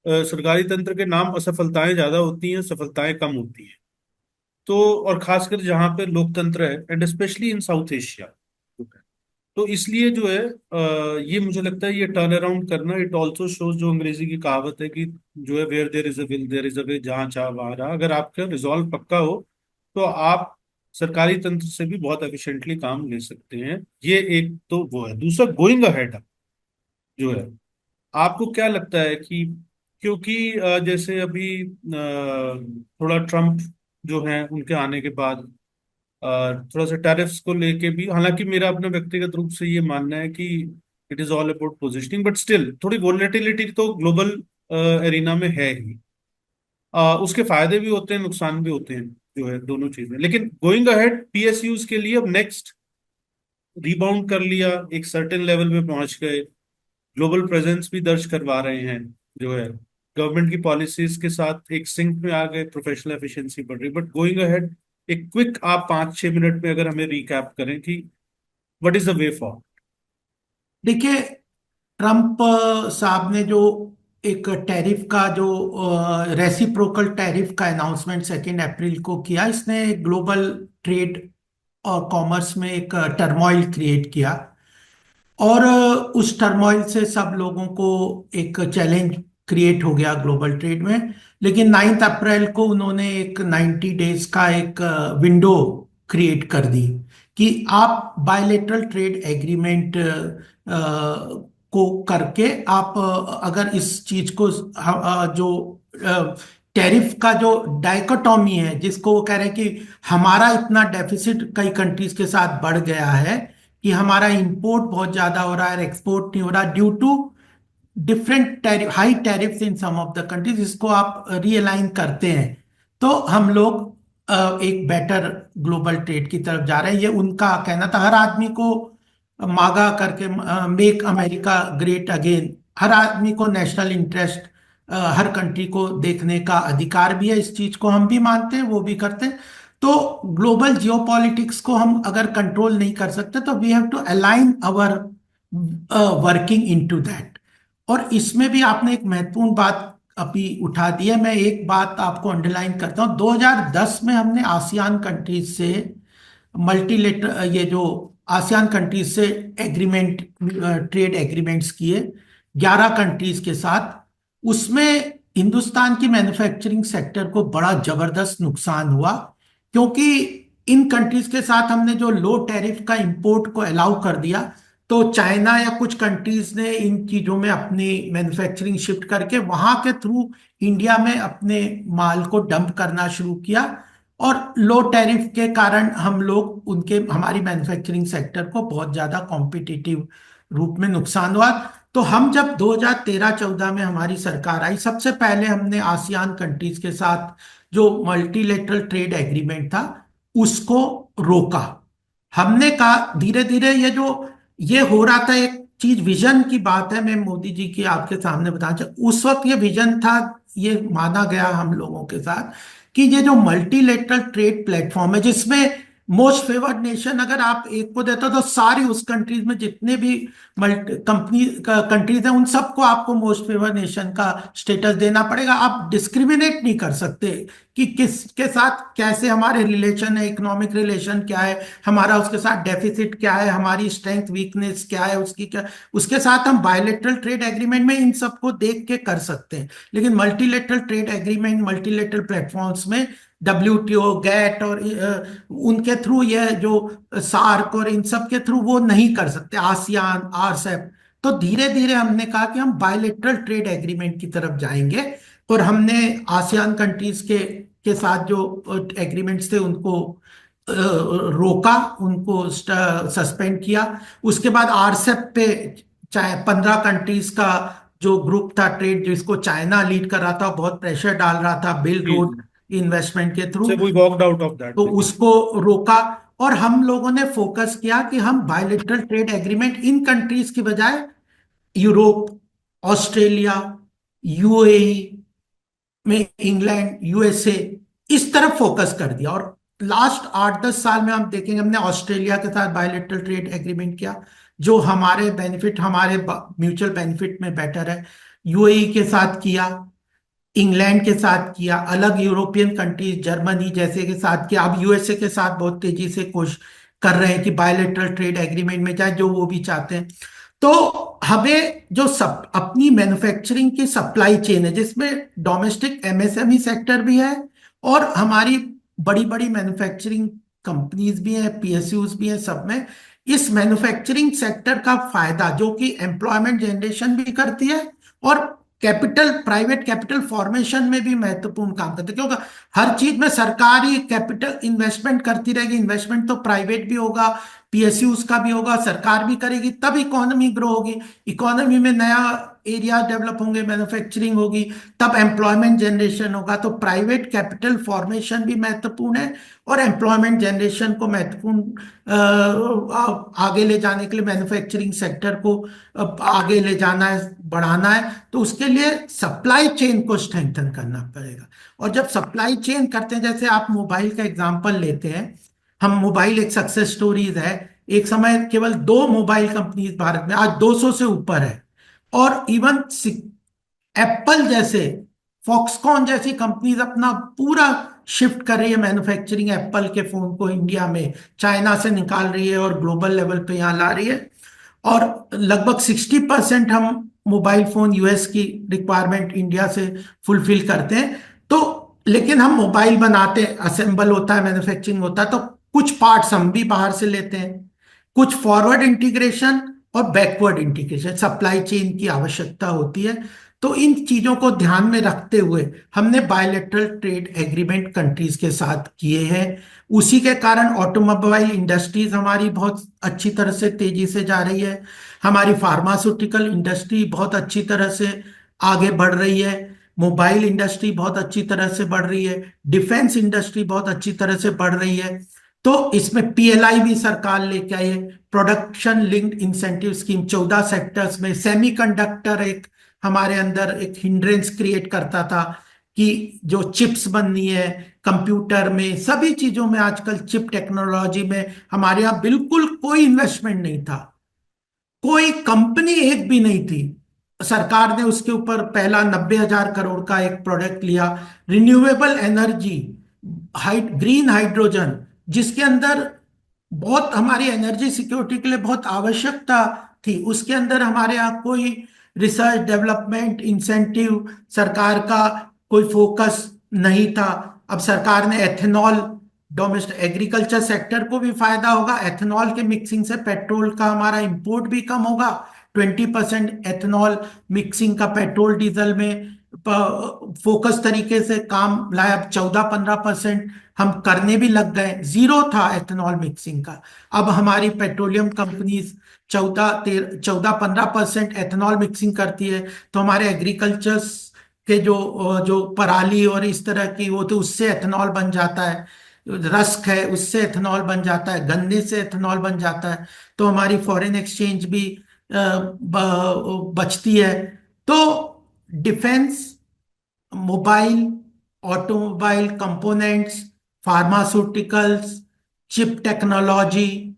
सरकारी तंत्र के नाम असफलताएं ज्यादा होती हैं, सफलताएं कम होती हैं। तो और खासकर जहाँ पे लोकतंत्र है, and specially in South Asia, तो इसलिए जो है ये मुझे लगता है ये टर्न अराउंड करना, इट ऑल्सो शोज, जो अंग्रेजी की कहावत है कि जो है where there is a will there is a way, जहाँ चाह वहाँ राह। अगर आपका रिजॉल्व पक्का हो तो आप सरकारी तंत्र से भी बहुत एफिशिएंटली काम ले सकते हैं। ये एक तो वो है। दूसरा, गोइंग अहेड जो है, आपको क्या लगता है कि क्योंकि जैसे अभी थोड़ा ट्रम्प जो है उनके आने के बाद थोड़ा सा टैरिफ्स को लेके भी, हालांकि मेरा अपना व्यक्तिगत रूप से ये मानना है कि it is all about positioning, but still थोड़ी वोलेटिलिटी तो ग्लोबल एरिना में है ही। उसके फायदे भी होते हैं, नुकसान भी होते हैं, जो है दोनों चीजें। लेकिन गोइंग अहेड पीएसयूज के लिए अब नेक्स्ट रिबाउंड कर लिया, एक सर्टेन लेवल पे पहुंच गए, ग्लोबल प्रेजेंस भी दर्ज करवा रहे हैं, जो है गवर्नमेंट की पॉलिसीज के साथ एक सिंक में आ गए, प्रोफेशनल एफिशिएंसी बढ़ रही। बट गोइंग अहेड, एक क्विक आप 5-6 मिनट में अगर हमें रिकैप करें कि what is the way for. देखिए, ट्रम्प साहब ने जो एक टैरिफ का जो रेसिप्रोकल टैरिफ का अनाउंसमेंट 2 अप्रैल को किया, इसने ग्लोबल ट्रेड और कॉमर्स में एक टर्मोइल क्रिएट किया, और उस टर्मोइल से सब लोगों को एक चैलेंज क्रिएट हो गया ग्लोबल ट्रेड में। लेकिन 9 अप्रैल को उन्होंने एक 90 डेज का एक विंडो क्रिएट कर दी कि आप बायलेटरल ट्रेड एग्रीमेंट को करके आप अगर इस चीज को जो टैरिफ का जो डाइकोटॉमी है, जिसको वो कह रहे हैं कि हमारा इतना डेफिसिट कई कंट्रीज के साथ बढ़ गया है कि हमारा इंपोर्ट बहुत ज्यादा हो रहा है, एक्सपोर्ट नहीं हो रहा, due to different tariff, high tariffs in some of the countries, इसको आप रियलाइन करते हैं, तो हम लोग एक बेटर ग्लोबल ट्रेड की तरफ जा रहे हैं। ये उनका कहना था। हर आदमी को मागा करके, मेक अमेरिका ग्रेट अगेन, हर आदमी को नेशनल इंटरेस्ट हर कंट्री को देखने का अधिकार भी है। इस चीज को हम भी मानते हैं, वो भी करते हैं। तो ग्लोबल जियोपॉलिटिक्स को हम अगर कंट्रोल नहीं कर सकते तो we have to align our working into that. और इसमें भी आपने एक महत्वपूर्ण बात अभी उठा दी है। मैं एक बात आपको अंडरलाइन करता हूँ। 2010 में हमने आसियान कंट्रीज से मल्टीलेटर ये जो आसियान कंट्रीज से एग्रीमेंट, ट्रेड एग्रीमेंट्स किए 11 कंट्रीज के साथ। उसमें हिंदुस्तान की मैन्युफैक्चरिंग सेक्टर को बड़ा जबरदस्त नुकसान हुआ, क्योंकि इन कंट्रीज के साथ हमने जो लो टैरिफ का इंपोर्ट को अलाउ कर दिया, तो चाइना या कुछ कंट्रीज ने इन चीजों में अपनी मैन्युफैक्चरिंग शिफ्ट करके वहां के थ्रू इंडिया में अपने माल को डंप करना शुरू किया। और लो टैरिफ के कारण हम लोग उनके हमारी मैन्युफैक्चरिंग सेक्टर को बहुत ज्यादा कॉम्पिटिटिव रूप में नुकसान हुआ। तो हम जब 2013-14 में हमारी सरकार आई, सबसे पहले हमने आसियान कंट्रीज के साथ जो मल्टीलेटरल ट्रेड एग्रीमेंट था उसको रोका। हमने कहा धीरे धीरे ये हो रहा था, एक चीज विजन की बात है, मैं मोदी जी की आपके सामने बताना चाहूँ। उस वक्त ये विजन था, ये माना गया हम लोगों के साथ कि ये जो मल्टीलेटरल ट्रेड प्लेटफॉर्म है जिसमें मोस्ट फेवर्ड नेशन अगर आप एक को देते हो तो सारी उस कंट्रीज में जितने भी कंट्रीज हैं उन सबको आपको मोस्ट फेवर्ड नेशन का स्टेटस देना पड़ेगा। आप डिस्क्रिमिनेट नहीं कर सकते कि किसके साथ कैसे हमारे रिलेशन है, इकोनॉमिक रिलेशन क्या है हमारा, उसके साथ डेफिसिट क्या है, हमारी स्ट्रेंथ वीकनेस क्या है उसकी क्या, उसके साथ हम बायलेटरल ट्रेड एग्रीमेंट में इन सबको देख के कर सकते हैं। लेकिन multilateral trade agreement, multilateral platforms में WTO, गैट और उनके थ्रू, ये जो सार्क और इन सब के थ्रू वो नहीं कर सकते, आसियान, आरसेप। तो धीरे धीरे हमने कहा कि हम बायलेटरल ट्रेड एग्रीमेंट की तरफ जाएंगे। और हमने आसियान कंट्रीज के साथ जो एग्रीमेंट्स थे उनको रोका, उनको सस्पेंड किया। उसके बाद आरसेप पे चाहे 15 कंट्रीज का जो ग्रुप था ट्रेड, जिसको चाइना लीड कर रहा था, बहुत प्रेशर डाल रहा था बिल्ड जी रोड जी। इन्वेस्टमेंट के through, so we walked out of that तो बेसिकली। उसको रोका। और हम लोगों ने फोकस किया कि हम bilateral trade agreement in countries की बजाय यूरोप, ऑस्ट्रेलिया, UAE में, इंग्लैंड, USA, इस तरफ फोकस कर दिया। और लास्ट 8-10 साल में हम देखेंगे हमने ऑस्ट्रेलिया के साथ बायलेटरल ट्रेड एग्रीमेंट किया जो हमारे बेनिफिट, हमारे म्यूचुअल बेनिफिट में बेटर है। UAE के साथ किया, इंग्लैंड के साथ किया, अलग यूरोपियन कंट्रीज जर्मनी जैसे के साथ किया। अब USA के साथ बहुत तेजी से कोशिश कर रहे हैं कि बायलेटरल ट्रेड एग्रीमेंट में जाए, जो वो भी चाहते हैं। तो हमें जो सब अपनी मैन्युफैक्चरिंग की सप्लाई चेन है जिसमें डोमेस्टिक MSME सेक्टर भी है और हमारी बड़ी बड़ी मैन्युफैक्चरिंग कंपनीज भी हैं, PSUs भी हैं, सब में इस मैन्युफैक्चरिंग सेक्टर का फायदा, जो कि एम्प्लॉयमेंट जनरेशन भी करती है और कैपिटल, प्राइवेट कैपिटल फॉर्मेशन में भी महत्वपूर्ण काम करते हैं। क्योंकि हर चीज में सरकार ही कैपिटल इन्वेस्टमेंट करती रहेगी, इन्वेस्टमेंट तो प्राइवेट भी होगा, PSUs का भी होगा, सरकार भी करेगी, तब इकोनॉमी ग्रो होगी। इकोनॉमी में नया एरिया डेवलप होंगे, मैन्युफैक्चरिंग होगी, तब एम्प्लॉयमेंट जनरेशन होगा। तो प्राइवेट कैपिटल फॉर्मेशन भी महत्वपूर्ण है और एम्प्लॉयमेंट जनरेशन को महत्वपूर्ण आगे ले जाने के लिए मैन्युफैक्चरिंग सेक्टर को आगे ले जाना है, बढ़ाना है, तो उसके लिए सप्लाई चेन को स्ट्रेंथन करना पड़ेगा। और जब सप्लाई चेन करते हैं, जैसे आप मोबाइल का एग्जांपल लेते हैं, हम मोबाइल एक सक्सेस स्टोरीज है। एक समय केवल 2 मोबाइल कंपनीज भारत में, आज 200 से ऊपर है। और इवन एप्पल जैसे, फॉक्सकॉन जैसी कंपनीज अपना पूरा शिफ्ट कर रही है मैन्युफैक्चरिंग, एप्पल के फोन को इंडिया में चाइना से निकाल रही है और ग्लोबल लेवल पे यहाँ ला रही है। और लगभग 60% हम मोबाइल फोन US की रिक्वायरमेंट इंडिया से फुलफिल करते हैं। तो लेकिन हम मोबाइल बनाते हैं, असेंबल होता है, मैन्युफैक्चरिंग होता है, तो कुछ पार्ट्स हम भी बाहर से लेते हैं। कुछ फॉरवर्ड इंटीग्रेशन और बैकवर्ड इंटीग्रेशन, सप्लाई चेन की आवश्यकता होती है। तो इन चीजों को ध्यान में रखते हुए हमने बायलेटरल ट्रेड एग्रीमेंट कंट्रीज के साथ किए हैं। उसी के कारण ऑटोमोबाइल इंडस्ट्रीज हमारी बहुत अच्छी तरह से तेजी से जा रही है, हमारी फार्मास्यूटिकल इंडस्ट्री बहुत अच्छी तरह से आगे बढ़ रही है, मोबाइल इंडस्ट्री बहुत अच्छी तरह से बढ़ रही है, डिफेंस इंडस्ट्री बहुत अच्छी तरह से बढ़ रही है। तो इसमें PLI भी सरकार लेके आई है, production linked incentive scheme 14 sectors में। सेमीकंडक्टर एक हमारे अंदर एक हिंड्रेंस क्रिएट करता था कि जो चिप्स बननी है कंप्यूटर में, सभी चीजों में आजकल चिप टेक्नोलॉजी में हमारे यहाँ बिल्कुल कोई इन्वेस्टमेंट नहीं था, कोई कंपनी एक भी नहीं थी। सरकार ने उसके ऊपर पहला 90,000 करोड़ का एक प्रोडक्ट लिया, रिन्यूएबल एनर्जी, ग्रीन हाइड्रोजन, जिसके अंदर बहुत हमारी एनर्जी सिक्योरिटी के लिए बहुत आवश्यकता थी। उसके अंदर हमारे यहाँ कोई रिसर्च डेवलपमेंट इंसेंटिव सरकार का कोई फोकस नहीं था। अब सरकार ने एथेनॉल, डोमेस्टिक एग्रीकल्चर सेक्टर को भी फायदा होगा, एथेनॉल के मिक्सिंग से पेट्रोल का हमारा इंपोर्ट भी कम होगा। 20% एथेनॉल मिक्सिंग का पेट्रोल डीजल में फोकस तरीके से काम लाया। अब 14-15% हम करने भी लग गए, जीरो था एथेनॉल मिक्सिंग का। अब हमारी पेट्रोलियम कंपनीज 14-15% एथेनॉल मिक्सिंग करती है, तो हमारे एग्रीकल्चर के जो पराली और इस तरह की वो, तो उससे एथेनॉल बन जाता है। रस्क है उससे एथेनॉल बन जाता है, गन्ने से एथेनॉल बन जाता है। तो हमारी फॉरेन एक्सचेंज भी बचती है। तो defence, mobile, automobile components, pharmaceuticals, chip technology,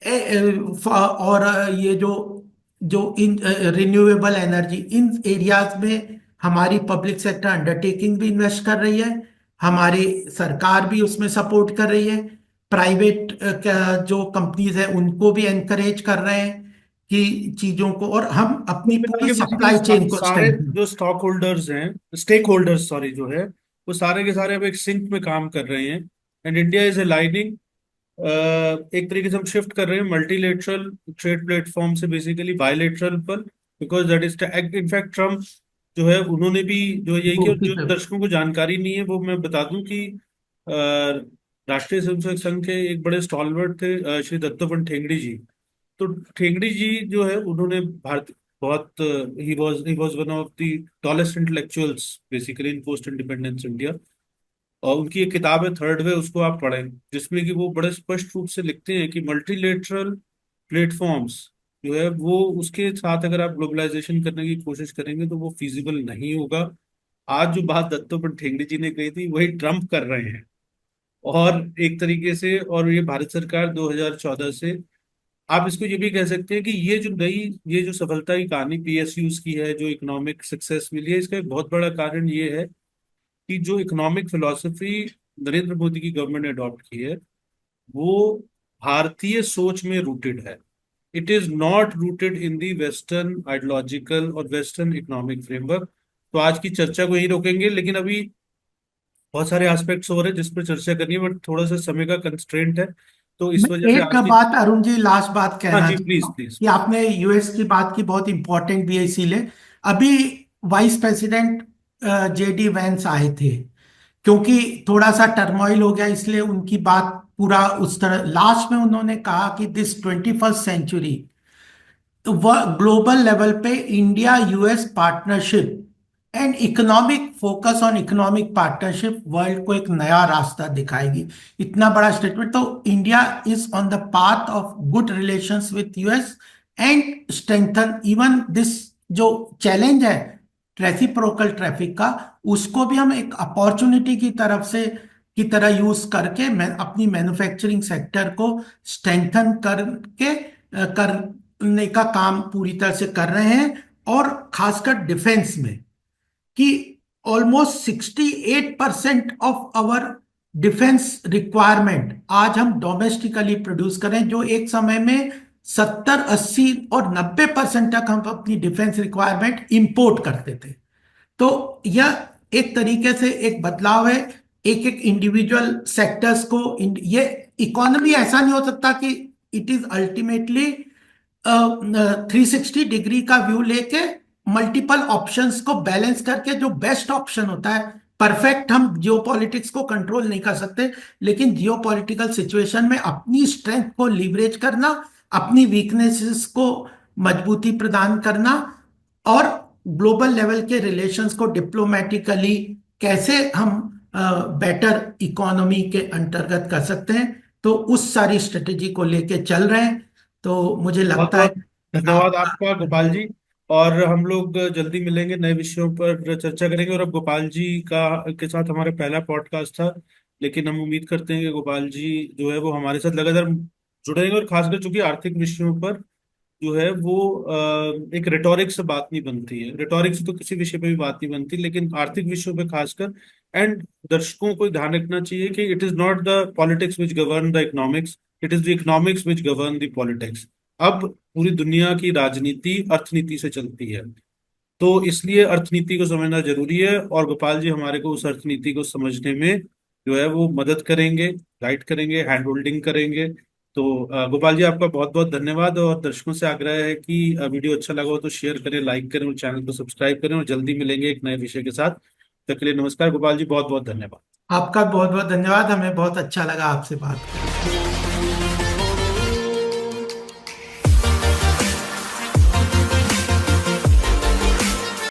और ये जो जो in renewable energy, in areas में हमारी पब्लिक सेक्टर अंडरटेकिंग भी इन्वेस्ट कर रही है, हमारी सरकार भी उसमें सपोर्ट कर रही है, प्राइवेट जो कंपनीज है उनको भी एनकरेज कर रहे हैं कि चीजों को, और हम अपनी कुल मिला पूरी के बेसिकली सप्लाई चेन को सारे स्ट्रेंथन। जो स्टॉक होल्डर्स हैं, स्टेक होल्डर्स सॉरी, जो है वो सारे के सारे अब एक सिंक में काम कर रहे हैं। एंड इंडिया इज अलाइनिंग, एक तरीके से हम शिफ्ट कर रहे हैं मल्टीलेटरल ट्रेड प्लेटफॉर्म से बेसिकली बायलेटरल पर, because that is in fact Trump जो है उन्होंने भी जो यही कि, जो दर्शकों को जानकारी नहीं है वो मैं बता दूं कि राष्ट्रीय स्वयंसेवक संघ के एक बड़े स्टॉलवर्ड थे श्री दत्तोपंत ठेंगड़ी जी। तो ठेंगड़ी जी जो है उन्होंने भारत बहुत, he was one of the tallest intellectuals basically in post independence India. और उनकी एक किताब है थर्ड वे, उसको आप पढ़ें, जिसमें कि वो बड़े स्पष्ट रूप से लिखते हैं कि मल्टीलेटरल प्लेटफॉर्म्स जो है वो, उसके साथ अगर आप ग्लोबलाइजेशन करने की कोशिश करेंगे तो वो फिजिबल नहीं होगा। आज जो बात दत्तोपंत ठेंगड़ी जी ने कही थी वही ट्रम्प कर रहे हैं। और एक तरीके से, और ये भारत सरकार 2014 से, आप इसको ये भी कह सकते हैं कि ये जो नई, ये जो सफलता की कहानी पीएसयूज की है, जो इकोनॉमिक सक्सेस मिली है, इसका एक बहुत बड़ा कारण ये है कि जो इकोनॉमिक फिलॉसफी नरेंद्र मोदी की गवर्नमेंट ने अडॉप्ट की है वो भारतीय सोच में रूटेड है। It is not rooted in the western ideological और वेस्टर्न इकोनॉमिक फ्रेमवर्क। तो आज की चर्चा को यही रोकेंगे, लेकिन अभी बहुत सारे एस्पेक्ट्स हो रहे हैं जिस पर चर्चा करनी है, बट थोड़ा सा समय का कंस्ट्रेंट है, तो इस मैं वजह से एक आज की। बात अरुण जी, लास्ट बात हाँ कहना जी, चाहता प्लीज हूँ प्लीज। कि आपने यूएस की बात की, बहुत इंपॉर्टेंट भी है इसीलिए। अभी वाइस प्रेसिडेंट जेडी वैंस आए थे, क्योंकि थोड़ा सा टर्मोइल हो गया इसलिए उनकी बात पूरा उस तरह, लास्ट में उन्होंने कहा कि this 21st century global level पे India US partnership and economic focus on economic partnership world को एक नया रास्ता दिखाएगी। इतना बड़ा स्टेटमेंट, तो India is on the path of good relations with US and strengthen even this जो चैलेंज है रेसिप्रोकल ट्रैफिक का, उसको भी हम एक अपॉर्चुनिटी की तरफ से की तरह यूज करके मैं अपनी मैन्युफैक्चरिंग सेक्टर को स्ट्रेंथन करके करने का काम पूरी तरह से कर रहे हैं। और खासकर डिफेंस में कि almost 68% of our defence requirement आज हम डोमेस्टिकली प्रोड्यूस करें, जो एक समय में 70-80 और 90% तक हम अपनी डिफेंस रिक्वायरमेंट इंपोर्ट करते थे। तो यह एक तरीके से एक बदलाव है। एक एक इंडिविजुअल सेक्टर्स को ये इकोनॉमी ऐसा नहीं हो सकता कि इट इज अल्टीमेटली 360 डिग्री का व्यू लेके मल्टीपल ऑप्शंस को बैलेंस करके जो बेस्ट ऑप्शन होता है। परफेक्ट हम जियोपॉलिटिक्स को कंट्रोल नहीं कर सकते, लेकिन जियोपॉलिटिकल सिचुएशन में अपनी स्ट्रेंथ को लीवरेज करना, अपनी वीकनेसेस को मजबूती प्रदान करना, और ग्लोबल लेवल के रिलेशंस को डिप्लोमेटिकली कैसे हम बेटर इकोनॉमी के अंतर्गत कर सकते हैं, तो उस सारी स्ट्रेटेजी को लेके चल रहे हैं। तो मुझे बहुत लगता है बहुत धन्यवाद आप आपका गोपाल जी। और हम लोग जल्दी मिलेंगे, नए विषयों पर चर्चा करेंगे। और अब गोपाल जी का के साथ हमारा पहला पॉडकास्ट था, लेकिन हम उम्मीद करते हैं कि गोपाल जी जो है वो हमारे साथ लगातार जुड़े रहेंगे। और खासकर चूंकि आर्थिक विषयों पर जो है वो एक रिटोरिक से बात नहीं बनती है, रिटोरिक से तो किसी विषय पे भी बात नहीं बनती, लेकिन आर्थिक विषयों पे खासकर। एंड दर्शकों को ध्यान रखना चाहिए कि it is not the politics which govern the economics, it is the economics which govern the politics. अब पूरी दुनिया की राजनीति अर्थनीति से चलती है, तो इसलिए अर्थनीति को समझना जरूरी है, और गोपाल जी हमारे को उस अर्थनीति को समझने में जो है वो मदद करेंगे, गाइड करेंगे, हैंड होल्डिंग करेंगे। तो गोपाल जी आपका बहुत बहुत धन्यवाद। और दर्शकों से आग्रह है कि वीडियो अच्छा लगा हो तो शेयर करें, लाइक करें और चैनल को सब्सक्राइब करें। और जल्दी मिलेंगे एक नए विषय के साथ। तब के लिए नमस्कार गोपाल जी, बहुत बहुत धन्यवाद। आपका बहुत बहुत धन्यवाद, हमें बहुत अच्छा लगा आपसे बात करके।